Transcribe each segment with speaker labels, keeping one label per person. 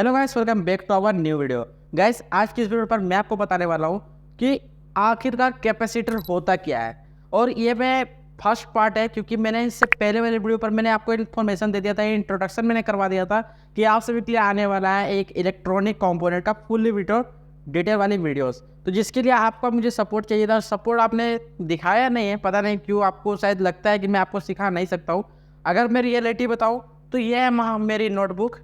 Speaker 1: Hello guys, welcome back to our new video. Guys, आज की इस वीडियो पर मैं आपको बताने वाला हूँ कि आखिरकार कैपेसिटर होता क्या है। और ये मैं फर्स्ट पार्ट है, क्योंकि मैंने इससे पहले वाले वीडियो पर मैंने आपको इन्फॉर्मेशन दे दिया था, इंट्रोडक्शन मैंने करवा दिया था कि आप सभी के लिए आने वाला है एक इलेक्ट्रॉनिक कंपोनेंट का फुल वीडियो डिटेल वाली वीडियोस। तो जिसके लिए आपका मुझे सपोर्ट चाहिए था, सपोर्ट आपने दिखाया नहीं है, पता नहीं क्यों। आपको शायद लगता है कि मैं आपको सिखा नहीं सकता हूँ। अगर मैं रियलिटी बताऊँ तो यह है मेरी नोटबुक,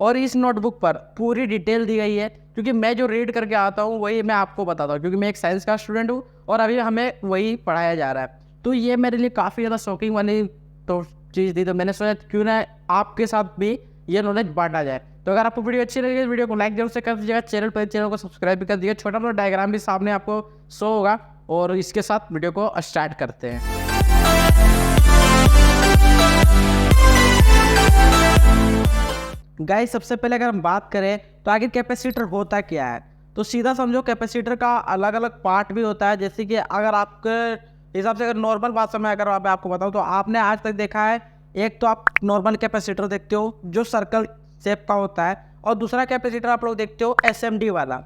Speaker 1: और इस नोटबुक पर पूरी डिटेल दी गई है, क्योंकि मैं जो रीड करके आता हूँ वही मैं आपको बताता हूँ, क्योंकि मैं एक साइंस का स्टूडेंट हूँ और अभी हमें वही पढ़ाया जा रहा है। तो ये मेरे लिए काफ़ी ज़्यादा शॉकिंग वाली तो चीज़ थी, तो मैंने सोचा क्यों ना आपके साथ भी ये नॉलेज बांटा जाए। तो अगर आपको वीडियो अच्छी लगी, वीडियो को लाइक जरूर से कर दीजिएगा, चैनल को सब्सक्राइब भी कर दीजिएगा। छोटा मोटा डायग्राम भी सामने आपको शो होगा, और इसके साथ वीडियो को स्टार्ट करते हैं। गाइस, सबसे पहले अगर हम बात करें तो आखिर कैपेसिटर होता क्या है, तो सीधा समझो कैपेसिटर का अलग अलग पार्ट भी होता है। जैसे कि अगर आपके हिसाब से अगर नॉर्मल बात समय अगर मैं आपको बताऊं, तो आपने आज तक देखा है, एक तो आप नॉर्मल कैपेसिटर देखते हो जो सर्कल शेप का होता है, और दूसरा कैपेसिटर आप लोग देखते हो एसएमडी वाला,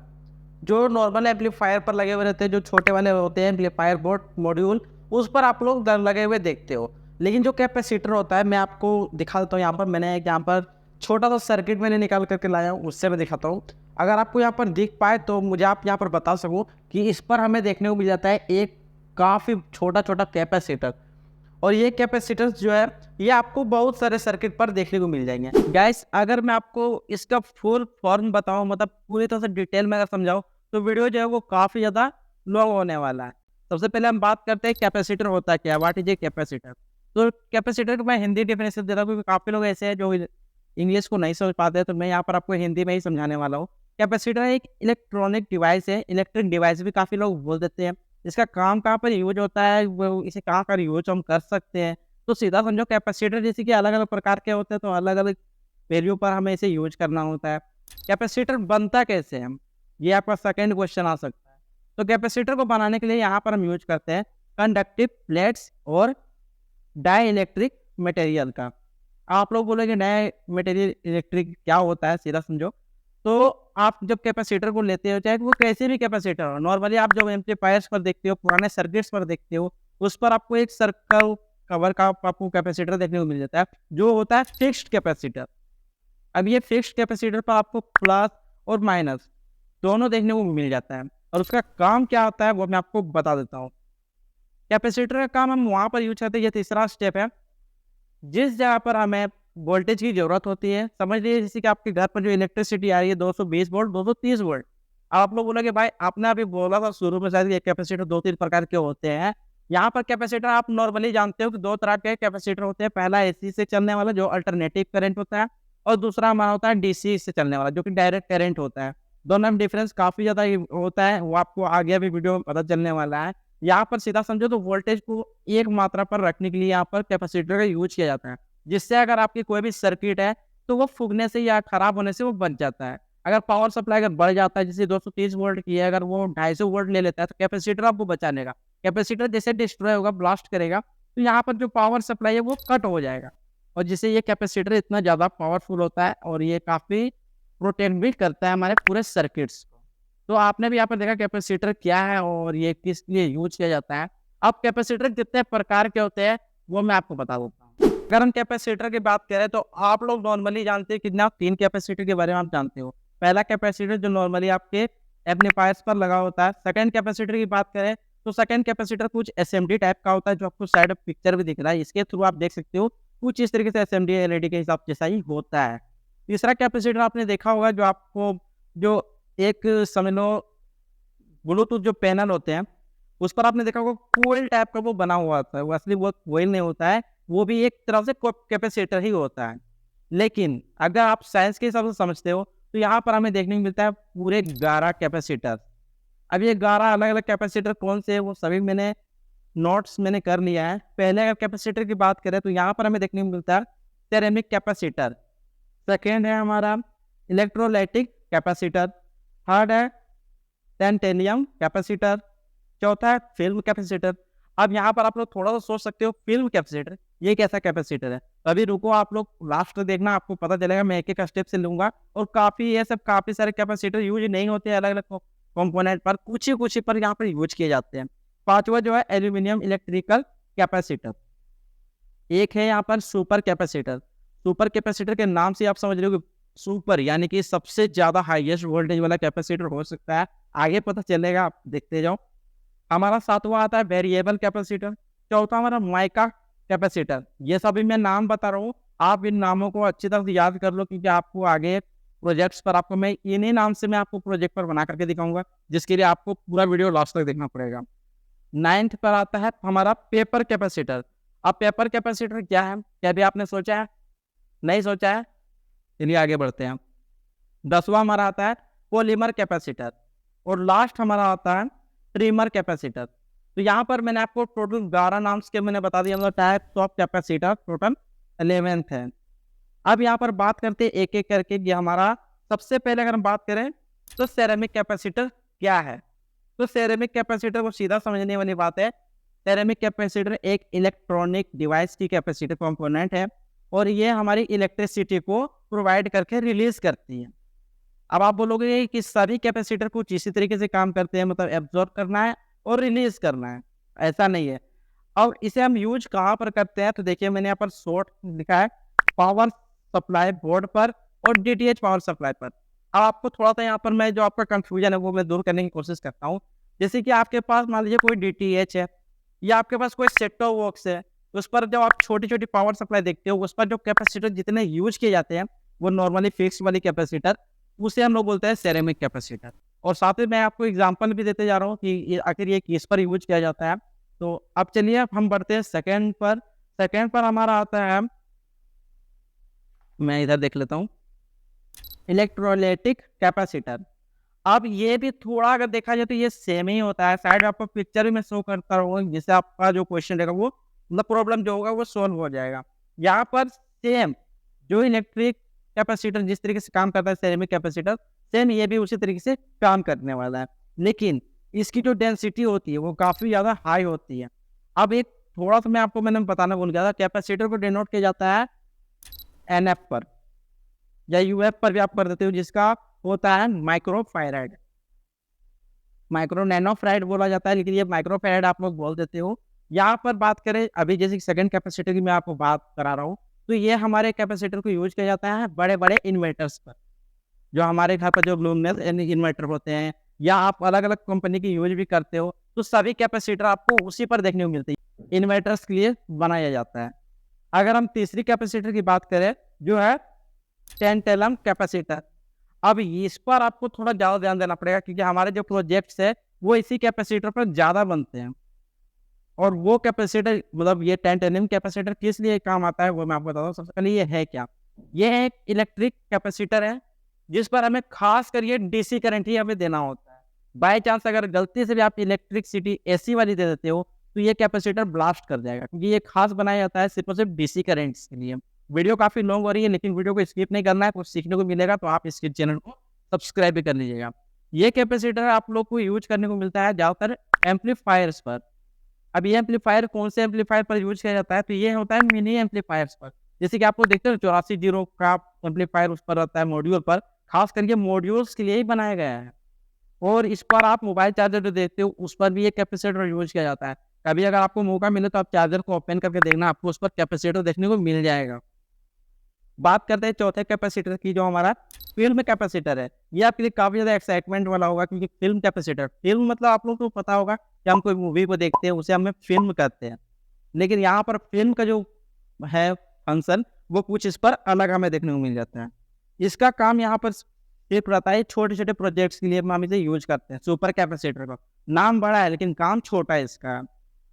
Speaker 1: जो नॉर्मल एम्पलीफायर पर लगे हुए रहते हैं, जो छोटे वाले होते हैं एम्पलीफायर बोर्ड मॉड्यूल, उस पर आप लोग लगे हुए देखते हो। लेकिन जो कैपेसिटर होता है, मैं आपको दिखा देता हूँ। यहाँ पर मैंने एक यहाँ पर छोटा सा सर्किट मैंने निकाल करके लाया हूँ, उससे मैं दिखाता हूँ। अगर आपको यहाँ पर दिख पाए तो मुझे आप यहाँ पर बता सको कि इस पर हमें देखने को मिल जाता है एक काफ़ी छोटा छोटा कैपेसिटर। और ये कैपेसिटर्स जो है, ये आपको बहुत सारे सर्किट पर देखने को मिल जाएंगे। गाइस, अगर मैं आपको इसका फुल फॉर्म बताऊं, मतलब पूरी तरह से डिटेल में अगर समझाऊं, तो वीडियो जो है वो काफ़ी ज़्यादा लॉन्ग होने वाला है। सबसे पहले हम बात करते हैं कैपेसिटर होता क्या है, व्हाट इज ए कैपेसिटर। तो कैपेसिटर को मैं हिंदी डेफिनेशन देता हूँ, क्योंकि काफ़ी लोग ऐसे हैं जो इंग्लिश को नहीं समझ पाते, तो मैं यहाँ पर आपको हिंदी में ही समझाने वाला हूँ। कैपेसिटर एक इलेक्ट्रॉनिक डिवाइस है, इलेक्ट्रिक डिवाइस भी काफ़ी लोग बोल देते हैं। इसका काम कहाँ पर यूज होता है, वो इसे कहाँ पर यूज हम कर सकते हैं, तो सीधा समझो कैपेसिटर जैसे कि अलग अलग प्रकार के होते हैं, तो अलग अलग वैल्यू पर हमें इसे यूज करना होता है। कैपेसिटर बनता कैसे है, ये आपका सेकेंड क्वेश्चन आ सकता है। तो कैपेसिटर को बनाने के लिए यहाँ पर हम यूज करते हैं कंडक्टिव प्लेट्स और डाई इलेक्ट्रिक मटेरियल का। आप लोग बोलेंगे नया मटेरियल इलेक्ट्रिक क्या होता है, सीधा समझो। तो आप जब कैपेसिटर को लेते हो, चाहे वो कैसे भी कैपेसिटर हो, नॉर्मली आप जब एम्पलीफायर्स पर देखते हो, पुराने सर्किट्स पर देखते हो, उस पर आपको एक सर्कल कवर का आपको कैपेसिटर देखने को मिल जाता है, जो होता है फिक्स्ड कैपेसिटर। अब ये फिक्स्ड कैपेसिटर पर आपको प्लस और माइनस दोनों देखने को मिल जाता है, और उसका काम क्या होता है वो मैं आपको बता देता हूँ। कैपेसिटर का काम हम वहाँ पर यूज करते हैं, ये तीसरा स्टेप है, जिस जगह पर हमें वोल्टेज की जरूरत होती है। समझ लीजिए जैसे कि आपके घर पर जो इलेक्ट्रिसिटी आ रही है 220 वोल्ट 230 वोल्ट। अब आप लोग बोलोगे भाई आपने अभी बोला था शुरू में शायद ये कैपेसिटर दो तीन प्रकार के होते हैं। यहाँ पर कैपेसिटर आप नॉर्मली जानते हो कि दो तरह के कैपेसिटर होते हैं। पहला एसी से चलने वाला जो अल्टरनेटिव करंट होता है, और दूसरा हमारा होता है डीसी से चलने वाला जो कि डायरेक्ट करंट होता है। दोनों में डिफरेंस काफी ज्यादा होता है, वो आपको आगे भी वीडियो में पता चलने वाला है। यहाँ पर सीधा समझो तो वोल्टेज को एक मात्रा पर रखने के लिए यहाँ पर कैपेसिटर का यूज किया जाता है, जिससे अगर आपकी कोई भी सर्किट है तो वो फूकने से या खराब होने से वो बच जाता है। अगर पावर सप्लाई अगर बढ़ जाता है, जैसे 230 वोल्ट की है, अगर वो 250 वोल्ट ले लेता है, तो कैपेसिटर आपको बचाने का, कैपेसिटर जैसे डिस्ट्रॉय होगा, ब्लास्ट करेगा, तो यहाँ पर जो पावर सप्लाई है वो कट हो जाएगा। और जिससे ये कैपेसिटर इतना ज़्यादा पावरफुल होता है, और ये काफ़ी प्रोटेक्ट भी करता है हमारे पूरे सर्किट्स को। तो आपने भी यहाँ पर देखा कैपेसिटर क्या है और ये किस लिए यूज किया जाता है। अब कैपेसिटर कितने प्रकार के होते हैं वो मैं आपको बता देता हूँ। अगर हम कैपेसिटर की बात करें तो आप लोग नॉर्मली जानते हैं कितना, तीन कैपेसिटर के बारे में आप जानते हो। पहला कैपेसिटर जो नॉर्मली आपके एम्पलीफायर्स पर लगा होता है। सेकंड कैपेसिटर की बात करें तो सेकंड कैपेसिटर कुछ एसएमडी टाइप का होता है, जो आपको साइड पिक्चर भी दिख रहा है, इसके थ्रू आप देख सकते हो कुछ इस तरीके से एसएमडी एलईडी के हिसाब जैसा ही होता है। तीसरा कैपेसिटर आपने देखा होगा जो आपको जो एक समझ लो ब्लूटूथ जो पैनल होते हैं उस पर आपने देखा होगा कोयल टाइप का वो बना हुआ होता है, वो असली वो कोयल नहीं होता है, वो भी एक तरह से कैपेसिटर ही होता है। लेकिन अगर आप साइंस के हिसाब से समझते हो तो यहाँ पर हमें देखने को मिलता है पूरे 11 कैपेसिटर। अब ये 11 अलग अलग कैपेसिटर कौन से है वो सभी मैंने नोट्स मैंने कर लिया है। पहले अगर कैपेसिटर की बात करें तो यहाँ पर हमें देखने को मिलता है सेरेमिक कैपेसिटर। सेकेंड है हमारा इलेक्ट्रोलाइटिक कैपेसिटर। थर्ड है टेंटेलियम कैपेसिटर। चौथा है फिल्म कैपेसिटर। अब यहाँ पर आप लोग थोड़ा सा सोच सकते हो फिल्म कैपेसिटर ये कैसा कैपेसिटर है। तो अभी रुको, आप लोग लास्ट तक देखना, आपको पता चलेगा। मैं एक एक स्टेप से लूंगा। और काफी सारे कैपेसिटर यूज नहीं होते अलग अलग कंपोनेंट पर, कुछ ही पर यहाँ पर यूज किए जाते हैं। पांचवा जो है एल्यूमिनियम इलेक्ट्रिकल कैपेसिटर। एक है यहाँ पर सुपर कैपेसिटर। सुपर कैपेसिटर के नाम से आप समझ रहे हो कि सुपर यानी कि सबसे ज्यादा हाईएस्ट वोल्टेज वाला कैपेसिटर हो सकता है। आगे पता चलेगा, आप देखते जाओ। हमारा सातवां आता है वेरिएबल कैपेसिटर। चौथा हमारा माइका कैपेसिटर। ये सभी मैं नाम बता रहा हूँ, आप इन नामों को अच्छी तरह से याद कर लो, क्योंकि आपको आगे प्रोजेक्ट्स पर आपको मैं इन्हीं नाम से मैं आपको प्रोजेक्ट पर बना करके दिखाऊंगा, जिसके लिए आपको पूरा वीडियो लास्ट तक देखना पड़ेगा। 9th पर आता है हमारा पेपर कैपेसिटर। अब पेपर कैपेसिटर क्या है, क्या भी आपने सोचा है? नहीं सोचा है? चलिए आगे बढ़ते हैं। 10वां हमारा आता है पॉलीमर कैपेसिटर। और लास्ट हमारा आता है ट्रिमर कैपेसिटर। तो यहाँ पर मैंने आपको टोटल 12 नाम्स के मैंने बता दिया, मतलब टाइप्स ऑफ कैपेसिटर टोटल 11 है। अब यहाँ पर बात करते हैं एक एक करके। ये हमारा सबसे पहले अगर हम बात करें तो सेरेमिक कैपेसिटर क्या है। तो सेरेमिक कैपेसिटर को सीधा समझने वाली बात है। सेरेमिक कैपेसिटर एक इलेक्ट्रॉनिक डिवाइस की कैपेसिटर कंपोनेंट है, और ये हमारी इलेक्ट्रिसिटी को प्रोवाइड करके रिलीज करती है। अब आप बोलोगे कि सभी कैपेसिटर कुछ इसी तरीके से काम करते हैं, मतलब एब्जॉर्ब करना है और रिलीज करना है, ऐसा नहीं है। अब इसे हम यूज कहाँ पर करते हैं, तो देखिए मैंने यहाँ पर शॉर्ट लिखा है पावर सप्लाई बोर्ड पर और डीटीएच पावर सप्लाई पर। अब आपको थोड़ा सा यहाँ पर मैं जो आपका कंफ्यूजन है वो मैं दूर करने की कोशिश करता हूँ। जैसे कि आपके पास मान लीजिए कोई डीटीएच है, या आपके पास कोई सेट टॉप बॉक्स है, उस पर जब आप छोटी छोटी पावर सप्लाई देखते हो, उस पर जो कैपेसिटर जितने यूज किए जाते हैं वो नॉर्मली फिक्स वाली कैपेसिटर, उसे हम लोग बोलते हैं सेरेमिक कैपेसिटर। और साथ ही मैं आपको एग्जांपल भी देते जा रहा हूँ कि आखिर ये किस पर यूज किया जाता है। तो अब चलिए अब हम बढ़ते हैं सेकंड पर। सेकंड पर हमारा आता है, मैं इधर देख लेता हूँ, इलेक्ट्रोलाइटिक कैपेसिटर। अब ये भी थोड़ा अगर देखा जाए तो ये सेम ही होता है। साइड आपको पिक्चर भी मैं शो करता रहूँगा, जिससे आपका जो क्वेश्चन रहेगा वो मतलब प्रॉब्लम जो होगा वो सोल्व हो जाएगा। यहाँ पर सेम जो इलेक्ट्रिक कैपेसिटर जिस तरीके से काम करता है सेरेमिक कैपेसिटर, सेम ये भी उसी तरीके से काम करने वाला है, लेकिन इसकी जो डेंसिटी होती है वो काफ़ी ज़्यादा हाई होती है। अब एक थोड़ा सा मैंने बताना भूल गया था, कैपेसिटर को डिनोट किया जाता है NF पर या UF पर भी आप कर देते हो, जिसका होता है माइक्रोफैराड। माइक्रो नैनोफैराड बोला जाता है, लेकिन ये माइक्रोफैराड आप लोग बोल देते हो। यहाँ पर बात करें अभी जैसे सेकंड कैपेसिटर की मैं आपको बात करा रहा हूँ, तो ये हमारे कैपेसिटर को यूज किया जाता है बड़े बड़े इन्वर्टर्स पर। जो हमारे घर पर जो लुमिनस इन्वर्टर होते हैं, या आप अलग अलग कंपनी की यूज भी करते हो, तो सभी कैपेसिटर आपको उसी पर देखने को मिलती है, इन्वर्टर्स के लिए बनाया जाता है। अगर हम तीसरी कैपेसिटर की बात करें जो है टेंटेलम कैपेसिटर। अब इस पर आपको थोड़ा ज़्यादा ध्यान देना पड़ेगा, क्योंकि हमारे जो प्रोजेक्ट्स है वो इसी कैपेसिटर पर ज़्यादा बनते हैं। और वो कैपेसिटर मतलब ये टेंटेलम कैपेसिटर किस लिए काम आता है वो मैं आपको बताता हूँ। सबसे पहले ये है क्या, ये एक इलेक्ट्रिक कैपेसिटर है जिस पर हमें खास कर ये डीसी करंट ही हमें देना होता है। बाय चांस अगर गलती से भी आप इलेक्ट्रिसिटी एसी वाली दे देते हो तो ये कैपेसिटर ब्लास्ट कर जाएगा, क्योंकि ये खास बनाया जाता है सिर्फ और सिर्फ डीसी करंट्स के लिए। वीडियो काफ़ी लॉन्ग हो रही है, लेकिन वीडियो को स्किप नहीं करना है, कुछ सीखने को मिलेगा, तो आप इसके चैनल को सब्सक्राइब भी कर लीजिएगा। ये कैपेसिटर आप लोग को यूज करने को मिलता है ज़्यादातर एम्पलीफायर्स पर। अब ये एम्पलीफायर कौन से एम्पलीफायर पर यूज किया जाता है, तो ये होता है मिनी एम्पलीफायर्स पर। जैसे कि आप लोग देखते हो 84 का एम्पलीफायर उस पर रहता है मॉड्यूल पर, खास करके मॉड्यूल्स के लिए ही बनाया गया है। और इस पर आप मोबाइल चार्जर जो देखते हो उस पर भी ये कैपेसिटर यूज किया जाता है। कभी अगर आपको मौका मिले तो आप चार्जर को ओपन करके देखना, आपको उस पर कैपेसिटर देखने को मिल जाएगा। बात करते हैं चौथे कैपेसिटर की, जो हमारा फिल्म कैपेसिटर है। ये आपके लिए काफ़ी ज़्यादा एक्साइटमेंट वाला होगा, क्योंकि फिल्म कैपेसिटर, फिल्म मतलब आप लोग को पता होगा कि हम कोई मूवी को देखते हैं उसे हमें फिल्म कहते हैं, लेकिन यहाँ पर फिल्म का जो है फंक्शन वो कुछ इस पर अलग हमें देखने को मिल जाता है। इसका काम यहाँ पर सिर्फ रहता है छोटे छोटे प्रोजेक्ट्स के लिए हम इसे यूज करते हैं। सुपर कैपेसिटर का नाम बड़ा है लेकिन काम छोटा है इसका,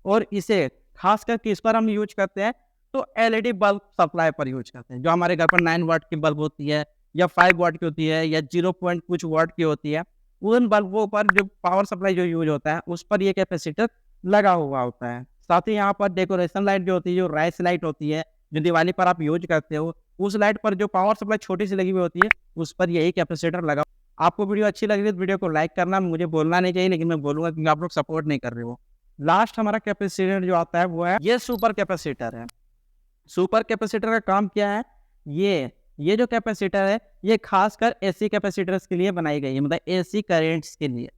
Speaker 1: और इसे खास करके इस पर हम यूज करते हैं तो एलईडी बल्ब सप्लाई पर यूज करते हैं। जो हमारे घर पर 9 वाट की बल्ब होती है, या 5 वाट की होती है, या 0 पॉइंट कुछ वाट की होती है, उन बल्बों पर जो पावर सप्लाई जो यूज होता है उस पर ये कैपेसिटर लगा हुआ होता है। साथ ही यहाँ पर डेकोरेशन लाइट जो होती है, जो राइस लाइट होती है, जो दिवाली पर आप यूज करते हो, उस लाइट पर जो पावर सप्लाई छोटी सी लगी हुई होती है उस पर यही कैपेसिटर लगा। आपको वीडियो अच्छी लग रही है तो वीडियो को लाइक करना, मुझे बोलना नहीं चाहिए लेकिन मैं बोलूंगा क्योंकि आप लोग सपोर्ट नहीं कर रहे हो। लास्ट हमारा कैपेसिटर जो आता है वो है ये सुपर कैपेसिटर है। सुपर कैपेसिटर का काम क्या है? ये जो कैपेसिटर है, ये खासकर एसी कैपेसिटर्स के लिए बनाई गई है, मतलब एसी करेंट्स के लिए।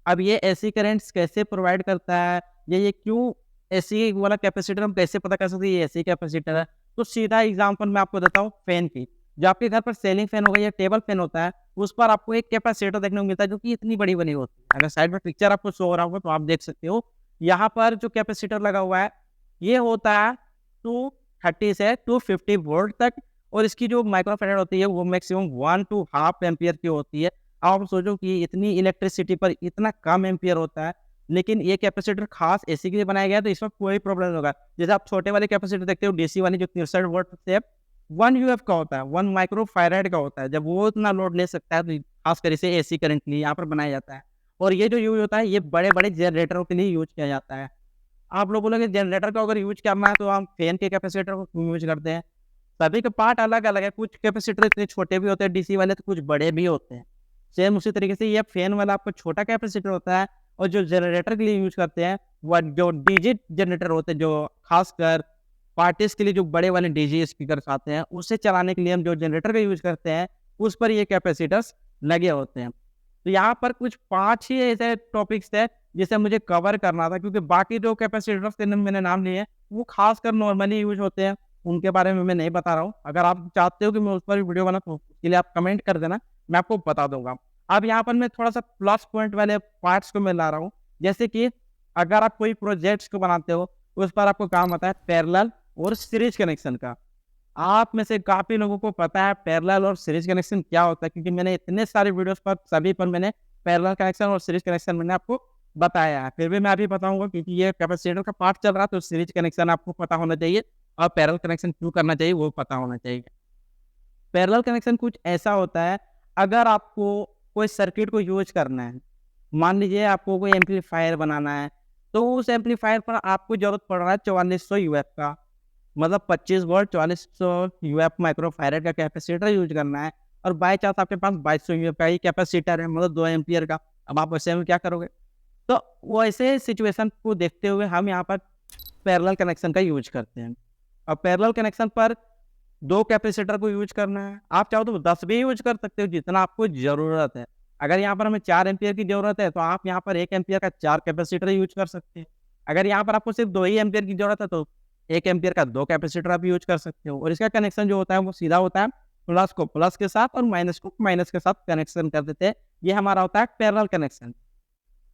Speaker 1: अब ये एसी करंट्स कैसे प्रोवाइड करता है, ये क्यों एसी वाला कैपेसिटर हम कैसे पता कर सकते हैं ये एसी कैपेसिटर है? तो सीधा एग्जांपल मैं आपको देता हूँ फैन की। जो आपके घर पर सीलिंग फैन होगा या टेबल फैन होता है, उस पर आपको एक कैपेसिटर देखने को मिलता है जो कि इतनी बड़ी बनी होती है। अगर साइड में पिक्चर आपको शो हो रहा होगा तो आप देख सकते हो। यहाँ पर जो कैपेसिटर लगा हुआ है, ये होता है 230 से 250 वोल्ट तक, और इसकी जो माइक्रोफैराड होती है वो मैक्सिमम 1 to हाफ एम्पियर की होती है। आप सोचो कि इतनी इलेक्ट्रिसिटी पर इतना कम एम्पियर होता है, लेकिन ये कैपेसिटर खास एसी के लिए बनाया गया है, तो इसमें कोई प्रॉब्लम नहीं होगा। जैसे आप छोटे वाले कैपेसिटर देखते हो डीसी वाली जो 63 वोल्ट से 1 यूएफ का होता है, 1 माइक्रोफैराड का होता है। जब वो इतना लोड ले सकता है तो खासकर इसे एसी करंट के लिए यहाँ पर बनाया जाता है। और ये जो यूज होता है ये बड़े-बड़े जनरेटरों के लिए यूज किया जाता है। आप लोग बोलोगे जनरेटर का अगर यूज करना है तो हम फैन के कैपेसिटर को क्यों यूज करते हैं? सभी के पार्ट अलग-अलग है, कुछ कैपेसिटर इतने छोटे भी होते हैं डीसी वाले, तो कुछ बड़े भी होते हैं। सेम उसी तरीके से ये फैन वाला आपका छोटा कैपेसिटर होता है, और जो जनरेटर के लिए यूज़ करते हैं, वो जो डीजे जनरेटर होते हैं, जो खासकर पार्टीज़ के लिए जो बड़े वाले डीजे स्पीकर्स आते हैं, उसे चलाने के लिए हम जो जनरेटर का यूज़ करते हैं, उस पर ये कैपेसिटर्स लगे होते हैं। तो यहाँ पर कुछ 5 ही ऐसे टॉपिक्स थे, जिसे मुझे कवर करना था, क्योंकि बाकी जो कैपेसिटर्स के मैंने नाम लिए हैं, वो खासकर नॉर्मली यूज़ होते हैं, उनके बारे में मैं नहीं बता रहा हूँ। अगर आप चाहते हो कि मैं उस पर वीडियो बनाऊँ, तो उसके लिए आप कमेंट कर देना, मैं आपको बता दूँगा। अब यहाँ पर मैं थोड़ा-सा प्लस पॉइंट वाले पार्ट्स को मैं ला रहा हूँ, जैसे कि अगर आप कोई प्रोजेक्ट्स को बनाते हो, उस पर आपको काम आता है पैरेलल और सीरीज कनेक्शन का। आप में से काफ़ी लोगों को पता है पैरेलल और सीरीज कनेक्शन क्या होता है, क्योंकि मैंने इतने सारे वीडियोज़ पर सभी पर मैंने पैरेलल कनेक्शन और सीरीज कनेक्शन मैंने आपको बताया है। फिर भी मैं अभी बताऊँगा, क्योंकि ये कैपेसिटर का पार्ट चल रहा है, तो सीरीज कनेक्शन आपको पता होना चाहिए और पैरेलल कनेक्शन क्यों करना चाहिए वो पता होना चाहिए। पैरेलल कनेक्शन कुछ ऐसा होता है, अगर आपको कोई सर्किट को यूज़ करना है, मान लीजिए आपको कोई एम्पलीफायर बनाना है, तो उस एम्पलीफायर पर आपको ज़रूरत पड़ रहा है 4400 यूएफ का, मतलब 25 वोल्ट 4400 यूएफ माइक्रोफैराड का कैपेसिटर यूज़ करना है, और बाय चांस आपके पास 2200 यूएफ का ही कैपेसिटर है, मतलब 2 एम्पीयर का। अब आप ऐसे में क्या करोगे? तो वो ऐसे सिचुएशन को देखते हुए हम यहाँ पर पैरेलल कनेक्शन का यूज़ करते हैं। अब पैरेलल कनेक्शन पर 2 कैपेसिटर को यूज़ करना है, आप चाहो तो 10 भी यूज़ कर सकते हो, जितना आपको ज़रूरत है। अगर यहाँ पर हमें 4 एम्पीयर की ज़रूरत है, तो आप यहाँ पर 1 एम्पीयर का 4 कैपेसिटर यूज़ कर सकते हैं। अगर यहाँ पर आपको सिर्फ 2 ही एम्पीयर की ज़रूरत है, तो 1 एम्पीयर का 2 कैपेसिटर आप यूज़ कर सकते हो। और इसका कनेक्शन जो होता है वो सीधा होता है, प्लस को प्लस के साथ और माइनस को माइनस के साथ कनेक्शन कर देते हैं। ये हमारा होता है पैरेलल कनेक्शन।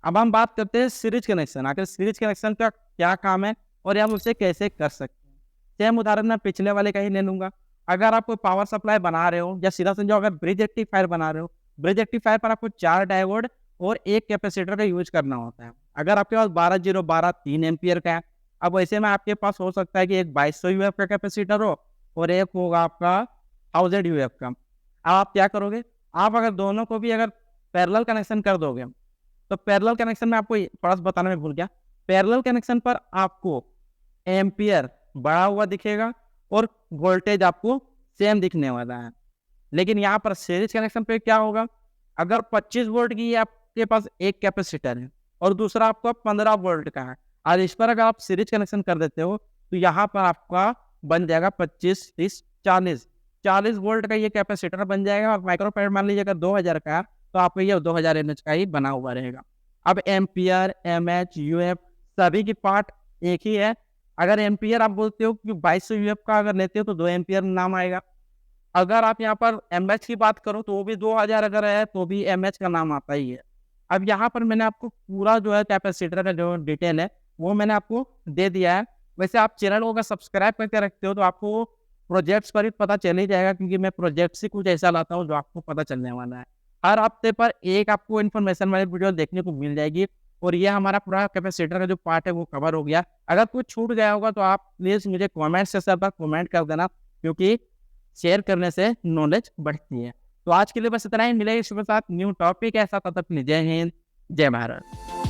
Speaker 1: अब हम बात करते हैं सीरीज कनेक्शन। आखिर सीरीज कनेक्शन का क्या काम है और हम उसे कैसे कर सकते हैं? सेम उदाहरण मैं पिछले वाले का ही ले लूँगा। अगर आप कोई पावर सप्लाई बना रहे हो, या सीधा समझो अगर ब्रिज रेक्टिफायर बना रहे हो, ब्रिज रेक्टिफायर पर आपको 4 डायोड और 1 कैपेसिटर का यूज़ करना होता है। अगर आपके पास 12012 3 एम्पीयर का है, अब ऐसे में आपके पास हो सकता है कि एक 2200 यूएफ का कैपेसिटर हो और एक होगा आपका 1000 यूएफ का। अब आप क्या करोगे? आप अगर दोनों को भी अगर पैरेलल कनेक्शन कर दोगे, तो पैरेलल कनेक्शन में आपको थोड़ा-सा बताना मैं भूल गया। पैरेलल कनेक्शन पर आपको एम्पीयर बढ़ा हुआ दिखेगा और वोल्टेज आपको सेम दिखने वाला है। लेकिन यहाँ पर सीरीज कनेक्शन पे क्या होगा? अगर 25 वोल्ट की आपके पास एक कैपेसिटर है और दूसरा आपका 15 वोल्ट का है, और इस पर अगर आप सीरीज कनेक्शन कर देते हो, तो यहाँ पर आपका बन जाएगा 25, 30, 40। 40 वोल्ट का ये कैपेसिटर बन जाएगा, और माइक्रोफैराड मान लीजिए अगर 2000 का है, तो आपको ये 2000 एमएच का ही बना हुआ रहेगा। अब एम्पीयर, एमएच, यूएफ सभी की पार्ट एक ही है। अगर एम्पीयर आप बोलते हो कि 2200 यूएफ का अगर लेते हो तो 2 एम्पीयर नाम आएगा। अगर आप यहाँ पर एमएच की बात करो तो वो भी 2000 अगर है तो भी एमएच का नाम आता ही है। अब यहाँ पर मैंने आपको पूरा जो है कैपेसिटर का जो डिटेल है वो मैंने आपको दे दिया है। वैसे आप चैनल को अगर सब्सक्राइब करके रखते हो तो आपको प्रोजेक्ट्स पर भी पता चल ही जाएगा, क्योंकि मैं प्रोजेक्ट से कुछ ऐसा लाता हूँ जो आपको पता चलने वाला है। हर हफ्ते पर एक आपको इन्फॉर्मेशन वाली वीडियो देखने को मिल जाएगी, और ये हमारा पूरा कैपेसिटर का जो पार्ट है वो कवर हो गया। अगर कुछ छूट गया होगा तो आप प्लीज़ मुझे कमेंट सेक्शन पर कमेंट कर देना, क्योंकि शेयर करने से नॉलेज बढ़ती है। तो आज के लिए बस इतना ही, मिलेंगे इसके साथ न्यू टॉपिक ऐसा, तब तक जय हिंद, जय भारत।